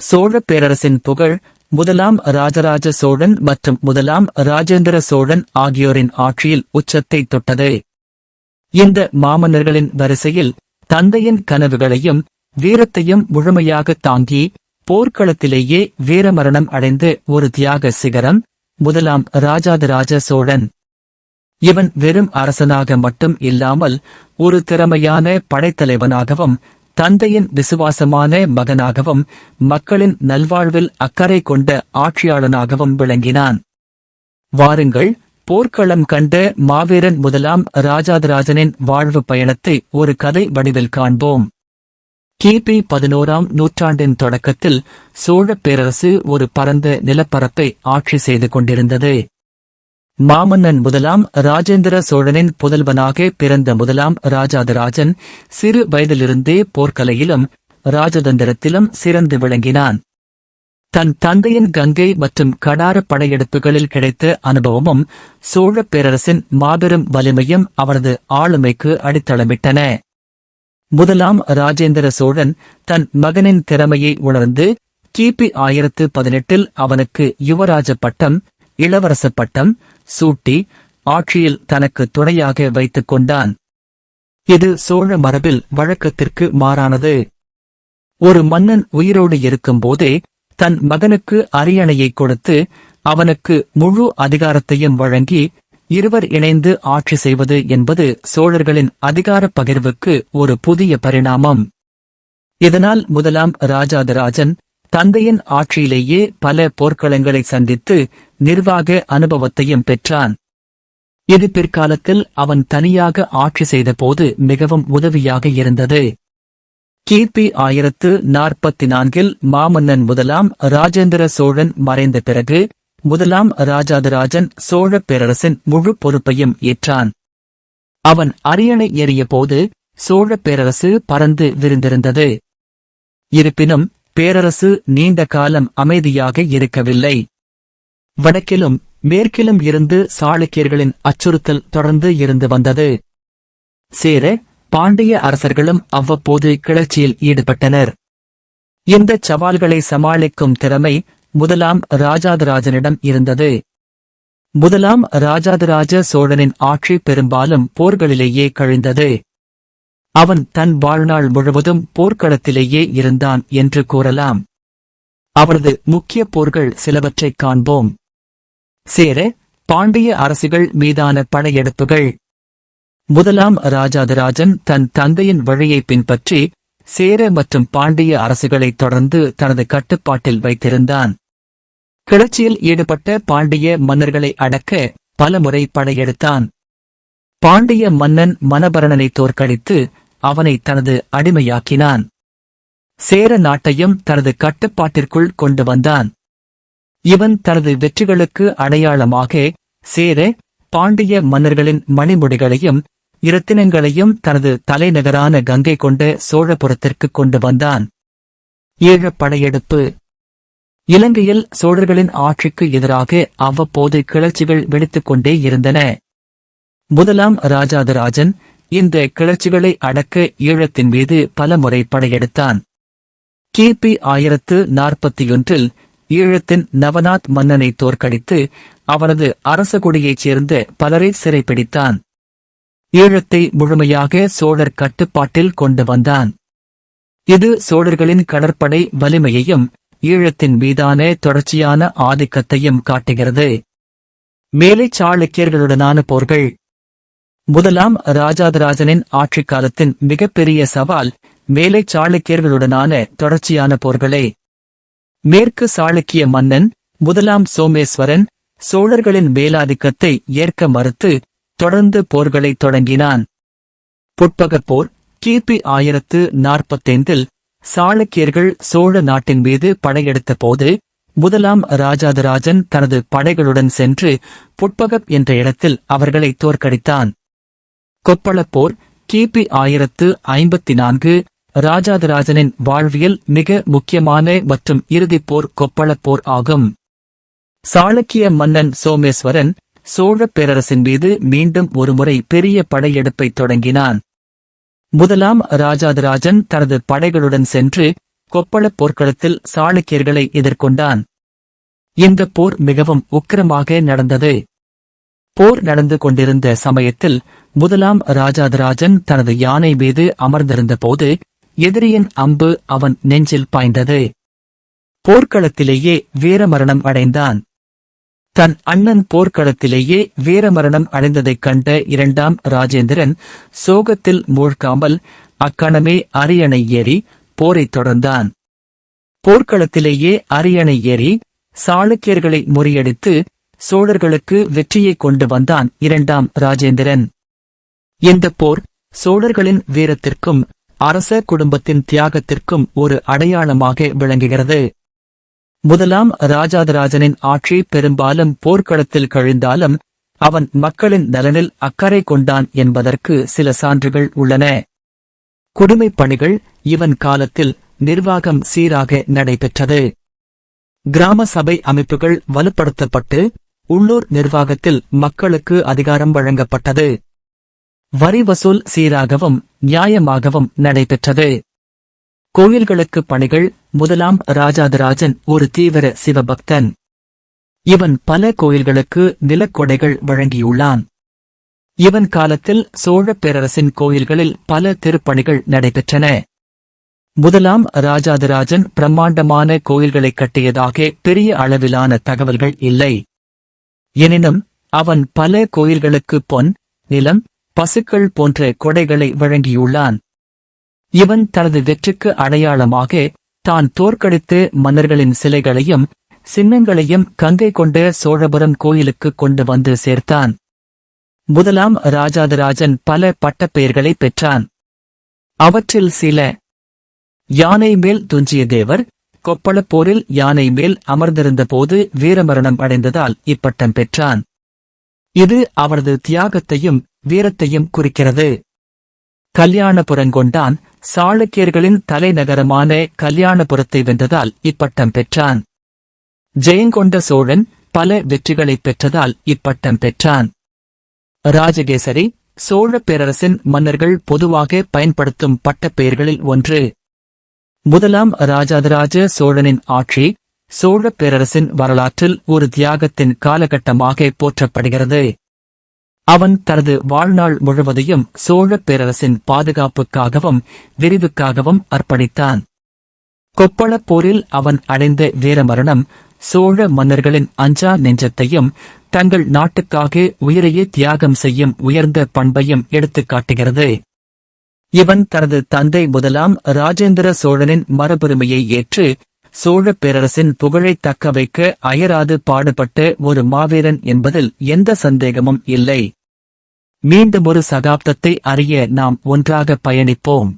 சோழப் பேரரசின் புகழ் முதலாம் ராஜராஜ சோழன் மற்றும் முதலாம் ராஜேந்திர சோழன் ஆகியோரின் ஆட்சியில் உச்சத்தை தொட்டது. இந்த மாமன்னர்களின் வரிசையில் தந்தையின் கனவுகளையும் வீரத்தையும் முழுமையாக தாங்கி போர்க்களத்திலேயே வீரமரணம் அடைந்த ஒரு தியாக சிகரம் முதலாம் ராஜாதிராஜ சோழன். இவன் வெறும் அரசனாக மட்டும் இல்லாமல் ஒரு திறமையான படைத்தலைவனாகவும் தந்தையின் விசுவாசமான மகனாகவும் மக்களின் நல்வாழ்வில் அக்கறை கொண்ட ஆட்சியாளனாகவும் விளங்கினான். வாருங்கள், போர்க்களம் கண்ட மாவீரன் முதலாம் ராஜாதிராஜனின் வாழ்வு பயணத்தை ஒரு கதை வடிவில் காண்போம். கிபி 11ஆம் நூற்றாண்டின் தொடக்கத்தில் சோழப் பேரரசு ஒரு பரந்த நிலப்பரப்பை ஆட்சி செய்து கொண்டிருந்தது. மாமன்னன் முதலாம் ராஜேந்திர சோழனின் புதல்வனாக பிறந்த முதலாம் ராஜாதிராஜன் சிறு வயதிலிருந்தே போர்க்கலையிலும் ராஜதந்திரத்திலும் சிறந்து விளங்கினான். தன் தந்தையின் கங்கை மற்றும் கடார படையெடுப்புகளில் கிடைத்த அனுபவமும் சோழப் பேரரசின் மாபெரும் வலிமையும் அவரது ஆளுமைக்கு அடித்தளமிட்டன. முதலாம் ராஜேந்திர சோழன் தன் மகனின் திறமையை உணர்ந்து கிபி 1018 அவனுக்கு யுவராஜ பட்டம், இளவரச பட்டம் சூட்டி ஆட்சியில் தனக்கு துணையாக வைத்துக் கொண்டான். இது சோழ மரபில் வழக்கத்திற்கு மாறானது. ஒரு மன்னன் உயிரோடு இருக்கும்போதே தன் மகனுக்கு அரியணையை கொடுத்து அவனுக்கு முழு அதிகாரத்தையும் வழங்கி இருவர் இணைந்து ஆட்சி செய்வது என்பது சோழர்களின் அதிகாரப் பகிர்வுக்கு ஒரு புதிய பரிணாமம். இதனால் முதலாம் ராஜாதிராஜன் தந்தையின் ஆட்சியிலேயே பல போர்க்களங்களை சந்தித்து நிர்வாக அனுபவத்தையும் பெற்றான். இது பிற்காலத்தில் அவன் தனியாக ஆட்சி செய்தபோது மிகவும் உதவியாக இருந்தது. கிபி 1044 மாமன்னன் முதலாம் ராஜேந்திர சோழன் மறைந்த பிறகு முதலாம் ராஜாதிராஜன் சோழப் பேரரசின் முழு பொறுப்பையும் ஏற்றான். அவன் அரியணை ஏறிய போது சோழப் பேரரசு பறந்து விரிந்திருந்தது. இருப்பினும் பேரரசு நீண்ட காலம் அமைதியாக இருக்கவில்லை. வடக்கிலும் மேற்கிலும் இருந்து சாளுக்கியர்களின் அச்சுறுத்தல் தொடர்ந்து இருந்து வந்தது. சேர, பாண்டிய அரசர்களும் அவ்வப்போது கிளர்ச்சியில் ஈடுபட்டனர். இந்த சவால்களை சமாளிக்கும் திறமை முதலாம் ராஜாதிராஜனிடம் இருந்தது. முதலாம் ராஜாதிராஜ சோழனின் ஆட்சி பெரும்பாலும் போர்களிலேயே கழிந்தது. அவன் தன் வாழ்நாள் முழுவதும் போர்க்களத்திலேயே இருந்தான் என்று கூறலாம். அவரது முக்கிய போர்கள் சிலவற்றைக் காண்போம். சேர, பாண்டிய அரசுகள் மீதான படையெடுப்புகள். முதலாம் ராஜாதிராஜன் தன் தந்தையின் வழியை பின்பற்றி சேர மற்றும் பாண்டிய அரசுகளை தொடர்ந்து தனது கட்டுப்பாட்டில் வைத்திருந்தான். கிளர்ச்சியில் ஈடுபட்ட பாண்டிய மன்னர்களை அடக்க பலமுறை படையெடுத்தான். பாண்டிய மன்னன் மனபரணனை தோற்கடித்து அவனை தனது அடிமையாக்கினான். சேர நாட்டையும் தனது கட்டுப்பாட்டிற்குள் கொண்டு வந்தான். இவன் தனது வெற்றிகளுக்கு அடையாளமாக சேர, பாண்டிய மன்னர்களின் மணிமுடிகளையும் இரத்தினங்களையும் தனது தலைநகரான கங்கை கொண்ட சோழபுரத்திற்கு கொண்டு வந்தான். ஈழப் படையெடுப்பு. இலங்கையில் சோழர்களின் ஆட்சிக்கு எதிராக அவ்வப்போது கிளர்ச்சிகள் வெடித்துக் கொண்டே இருந்தன. முதலாம் ராஜாதிராஜன் இந்த கிளர்ச்சிகளை அடக்க ஈழத்தின் மீது பலமுறை படையெடுத்தான். கிபி 1041 ஈழத்தின் நவநாத் மன்னனை தோற்கடித்து அவனது அரசகுடியைச் சேர்ந்த பலரை சிறைப்பிடித்தான். ஈழத்தை முழுமையாக சோழர் கட்டுப்பாட்டில் கொண்டு வந்தான். இது சோழர்களின் கடற்படை வலிமையையும் ஈழத்தின் மீதான தொடர்ச்சியான ஆதிக்கத்தையும் காட்டுகிறது. மேலை சாளுக்கியர்களுடனான போர்கள். முதலாம் ராஜாதிராஜனின் ஆட்சிக் காலத்தின் மிகப்பெரிய சவால் மேலை சாளுக்கியர்களுடனான தொடர்ச்சியான போர்களே. மேற்கு சாளுக்கிய மன்னன் முதலாம் சோமேஸ்வரன் சோழர்களின் மேலாதிக்கத்தை ஏற்க மறுத்து தொடர்ந்து போர்களை தொடங்கினான். புட்பகப் போர் கிபி 1045 சாளுக்கியர்கள் சோழ நாட்டின் மீது படையெடுத்த போது முதலாம் ராஜாதிராஜன் தனது படைகளுடன் சென்று புட்பகப் என்ற இடத்தில் அவர்களை தோற்கடித்தான். கொப்பளப் போர் கிபி 1054 ராஜாதிராஜனின் வாழ்வியல் மிக முக்கியமான மற்றும் இறுதிப் போர் கொப்பளப் போர் ஆகும். சாளுக்கிய மன்னன் சோமேஸ்வரன் சோழப் பேரரசின் மீது மீண்டும் ஒருமுறை பெரிய படையெடுப்பை தொடங்கினான். முதலாம் ராஜாதிராஜன் தனது படைகளுடன் சென்று கொப்பளப் போர்க்களத்தில் சாளுக்கியர்களை எதிர்கொண்டான். இந்த போர் மிகவும் உக்கிரமாக நடந்தது. போர் நடந்து கொண்டிருந்த சமயத்தில் முதலாம் ராஜாதிராஜன் தனது யானை மீது அமர்ந்திருந்த போது எதிரியின் அம்பு அவன் நெஞ்சில் பாய்ந்தது. போர்க்களத்திலேயே வீரமரணம் அடைந்தான். தன் அண்ணன் போர்க்களத்திலேயே வீரமரணம் அடைந்ததைக் கண்ட இரண்டாம் ராஜேந்திரன் சோகத்தில் மூழ்காமல் அக்கணமே அரியணை ஏறி போரைத் தொடர்ந்தான். போர்க்களத்திலேயே அரியணை ஏறி சாளுக்கியர்களை முறியடித்து சோழர்களுக்கு வெற்றியை கொண்டு வந்தான் இரண்டாம் ராஜேந்திரன். இந்த போர் சோழர்களின் வீரத்திற்கும் அரச குடும்பத்தின் தியாகத்திற்கும் ஒரு அடையாளமாக விளங்குகிறது. முதலாம் ராஜாதிராஜனின் ஆட்சி பெரும்பாலும் போர்க்களத்தில் கழிந்தாலும் அவன் மக்களின் நலனில் அக்கறை கொண்டான் என்பதற்கு சில சான்றுகள் உள்ளன. குடிமைப் பணிகள் இவன் காலத்தில் நிர்வாகம் சீராக நடைபெற்றது. கிராம சபை அமைப்புகள் வலுப்படுத்தப்பட்டு உள்ளூர் நிர்வாகத்தில் மக்களுக்கு அதிகாரம் வழங்கப்பட்டது. வரி வசூல் சீராகவும் நியாயமாகவும் நடைபெற்றது. கோயில்களுக்கு பணிகள் முதலாம் ராஜாதிராஜன் ஒரு தீவிர சிவபக்தன். இவன் பல கோயில்களுக்கு நிலக்கொடைகள் வழங்கியுள்ளான். இவன் காலத்தில் சோழப் பேரரசின் கோயில்களில் பல திருப்பணிகள் நடைபெற்றன. முதலாம் ராஜாதிராஜன் பிரம்மாண்டமான கோயில்களைக் கட்டியதாக பெரிய அளவிலான தகவல்கள் இல்லை. எனினும் அவன் பல கோயில்களுக்கு பொன், நிலம், பசுக்கள் போன்ற கொடைகளை வழங்கியுள்ளான். இவன் தனது வெற்றிக்கு அடையாளமாக தான் தோற்கடித்து மன்னர்களின் சிலைகளையும் சின்னங்களையும் கங்கை கொண்ட சோழபுரம் கோயிலுக்கு கொண்டு வந்து சேர்த்தான். முதலாம் ராஜாதிராஜன் பல பட்டப்பெயர்களை பெற்றான். அவற்றில் சில: யானை மேல் துஞ்சிய தேவர், கொப்பளப் போரில் யானை மேல் அமர்ந்திருந்த போது வீரமரணம் அடைந்ததால் இப்பட்டம் பெற்றான். இது அவரது தியாகத்தையும் வீரத்தையும் குறிக்கிறது. கல்யாணபுரங்கொண்டான், சாளுக்கியர்களின் தலைநகரமான கல்யாணபுரத்தை வென்றதால் இப்பட்டம் பெற்றான். ஜெயங்கொண்ட சோழன் பல வெற்றிகளைப் பெற்றதால் இப்பட்டம் பெற்றான். ராஜகேசரி சோழப் பேரரசின் மன்னர்கள் பொதுவாக பயன்படுத்தும் பட்டப்பெயர்களில் ஒன்று. முதலாம் ராஜாதிராஜ சோழனின் ஆட்சி சோழப் பேரரசின் வரலாற்றில் ஒரு தியாகத்தின் காலகட்டமாக போற்றப்படுகிறது. அவன் தனது வாழ்நாள் முழுவதையும் சோழப் பேரரசின் பாதுகாப்புக்காகவும் விரிவுக்காகவும் அர்ப்பணித்தான். கொப்பளப் போரில் அவன் அடைந்த வீரமரணம் சோழ மன்னர்களின் அஞ்சா நெஞ்சத்தையும் தங்கள் நாட்டுக்காக உயிரையே தியாகம் செய்யும் உயர்ந்த பண்பையும் எடுத்துக்காட்டுகிறது. இவன் தனது தந்தை முதலாம் ராஜேந்திர சோழனின் மரபுரிமையை ஏற்று சோழப் பேரரசின் புகழைத் தக்கவைக்க அயராது பாடுபட்ட ஒரு மாவீரன் என்பதில் எந்த சந்தேகமும் இல்லை. மீண்டுமொரு சகாப்தத்தை அறிய நாம் ஒன்றாக பயணிப்போம்.